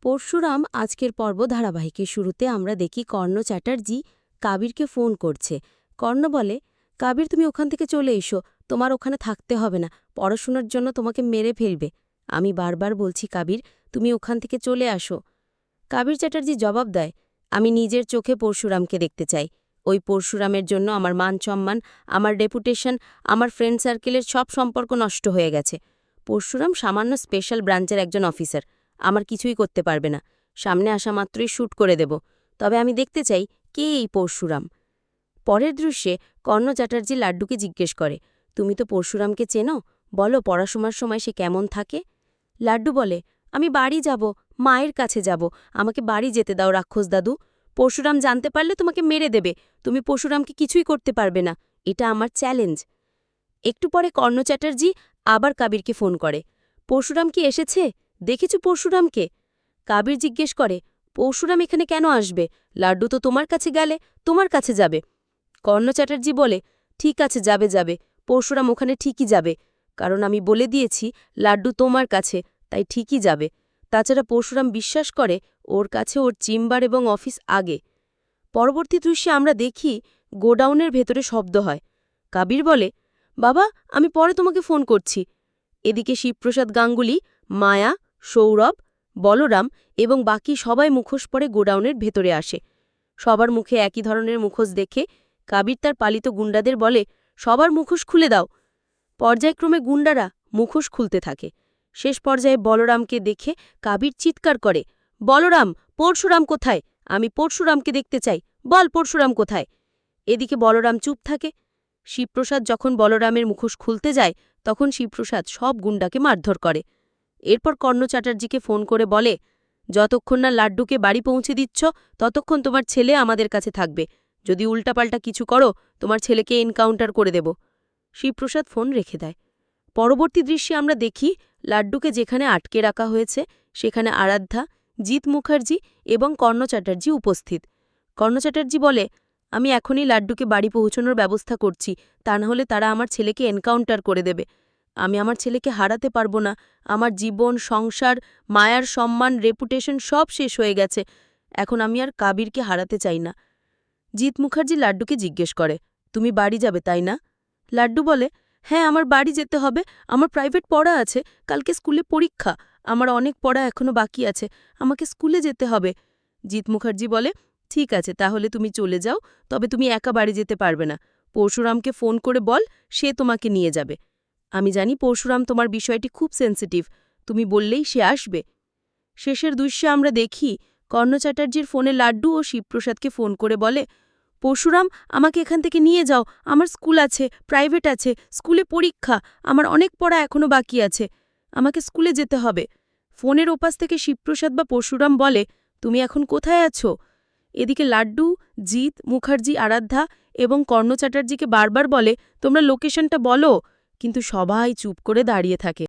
পরশুরাম আজকের পর্ব ধারাবাহিকের শুরুতে আমরা দেখি কর্ণ চ্যাটার্জি কাবিরকে ফোন করছে। কর্ণ বলে, কাবির তুমি ওখান থেকে চলে এসো, তোমার ওখানে থাকতে হবে না, পড়াশোনার জন্য তোমাকে মেরে ফেলবে। আমি বারবার বলছি কাবির, তুমি ওখান থেকে চলে আসো। কাবির চ্যাটার্জি জবাব দেয়, আমি নিজের চোখে পরশুরামকে দেখতে চাই। ওই পরশুরামের জন্য আমার মান সম্মান, আমার রেপুটেশন, আমার ফ্রেন্ড সার্কেলের সব সম্পর্ক নষ্ট হয়ে গেছে। পরশুরাম সামান্য স্পেশাল ব্রাঞ্চের একজন অফিসার, আমার কিছুই করতে পারবে না। সামনে আসা মাত্রই শ্যুট করে দেব। তবে আমি দেখতে চাই কে এই পরশুরাম। পরের দৃশ্যে কর্ণ চ্যাটার্জি লাড্ডুকে জিজ্ঞেস করে, তুমি তো পরশুরামকে চেনো, বলো পড়াশোনার সময় সে কেমন থাকে। লাড্ডু বলে, আমি বাড়ি যাব, মায়ের কাছে যাব, আমাকে বাড়ি যেতে দাও রাক্ষস দাদু। পরশুরাম জানতে পারলে তোমাকে মেরে দেবে, তুমি পরশুরামকে কিছুই করতে পারবে না, এটা আমার চ্যালেঞ্জ। একটু পরে কর্ণ চ্যাটার্জি আবার কাবিরকে ফোন করে, পরশুরাম কি এসেছে, দেখেছো পরশুরামকে? কাবির জিজ্ঞেস করে, পরশুরাম এখানে কেন আসবে? লাড্ডু তো তোমার কাছে গেলে তোমার কাছে যাবে। কর্ণ চ্যাটার্জি বলে, ঠিক আছে, যাবে যাবে, পরশুরাম ওখানে ঠিকই যাবে, কারণ আমি বলে দিয়েছি লাড্ডু তোমার কাছে, তাই ঠিকই যাবে। তাছাড়া পরশুরাম বিশ্বাস করে ওর কাছে ওর চেম্বার এবং অফিস আগে। পরবর্তী দৃশ্যে আমরা দেখি গোডাউনের ভেতরে শব্দ হয়। কাবির বলে, বাবা আমি পরে তোমাকে ফোন করছি। এদিকে শিবপ্রসাদ গাঙ্গুলি, মায়া, সৌরভ, বলরাম এবং বাকি সবাই মুখোশ পরে গোডাউনের ভেতরে আসে। সবার মুখে একই ধরনের মুখোশ দেখে কাবির তার পালিত গুন্ডাদের বলে, সবার মুখোশ খুলে দাও। পর্যায়ক্রমে গুন্ডারা মুখোশ খুলতে থাকে। শেষ পর্যায়ে বলরামকে দেখে কাবির চিৎকার করে, বলরাম, পরশুরাম কোথায়? আমি পরশুরামকে দেখতে চাই, বল পরশুরাম কোথায়? এদিকে বলরাম চুপ থাকে। শিবপ্রসাদ যখন বলরামের মুখোশ খুলতে যায় তখন শিবপ্রসাদ সব গুন্ডাকে মারধর করে। এরপর কর্ণ চ্যাটার্জিকে ফোন করে বলে, যতক্ষণ না লাড্ডুকে বাড়ি পৌঁছে দিচ্ছ ততক্ষণ তোমার ছেলে আমাদের কাছে থাকবে, যদি উল্টাপাল্টা কিছু করো তোমার ছেলেকে এনকাউন্টার করে দেব। শিবপ্রসাদ ফোন রেখে দেয়। পরবর্তী দৃশ্যে আমরা দেখি লাড্ডুকে যেখানে আটকে রাখা হয়েছে সেখানে আরাধ্যা, জিৎ মুখার্জি এবং কর্ণ চ্যাটার্জি উপস্থিত। কর্ণ চ্যাটার্জি বলে, আমি এখনই লাড্ডুকে বাড়ি পৌঁছানোর ব্যবস্থা করছি, তা না হলে তারা আমার ছেলেকে এনকাউন্টার করে দেবে। আমি আমার ছেলেকে হারাতে পারবো না, আমার জীবন, সংসার, মায়ার সম্মান, রেপুটেশন সব শেষ হয়ে গেছে, এখন আমি আর কাবিরকে হারাতে চাই না। জিৎ মুখার্জি লাড্ডুকে জিজ্ঞেস করে, তুমি বাড়ি যাবে তাই না? লাড্ডু বলে, হ্যাঁ আমার বাড়ি যেতে হবে, আমার প্রাইভেট পড়া আছে, কালকে স্কুলে পরীক্ষা, আমার অনেক পড়া এখনো বাকি আছে, আমাকে স্কুলে যেতে হবে। জিৎ মুখার্জি বলে, ঠিক আছে তাহলে তুমি চলে যাও, তবে তুমি একা বাড়ি যেতে পারবে না, পরশুরামকে ফোন করে বল, সে তোমাকে নিয়ে যাবে। আমি জানি পরশুরাম তোমার বিষয়টি খুব সেন্সিটিভ, তুমি বললেই সে আসবে। শেষের দৃশ্যে আমরা দেখি কর্ণ চ্যাটার্জির ফোনে লাড্ডু ও শিবপ্রসাদকে ফোন করে বলে, পরশুরাম আমাকে এখান থেকে নিয়ে যাও, আমার স্কুল আছে, প্রাইভেট আছে, স্কুলে পরীক্ষা, আমার অনেক পড়া এখনো বাকি আছে, আমাকে স্কুলে যেতে হবে। ফোনের ওপাশ থেকে শিবপ্রসাদ বা পরশুরাম বলে, তুমি এখন কোথায় আছো? এদিকে লাড্ডু, জিৎ মুখার্জি, আরাধ্যা এবং কর্ণ চ্যাটার্জিকে বারবার বলে, তোমরা লোকেশনটা বলো, কিন্তু সবাই চুপ করে দাঁড়িয়ে থাকে।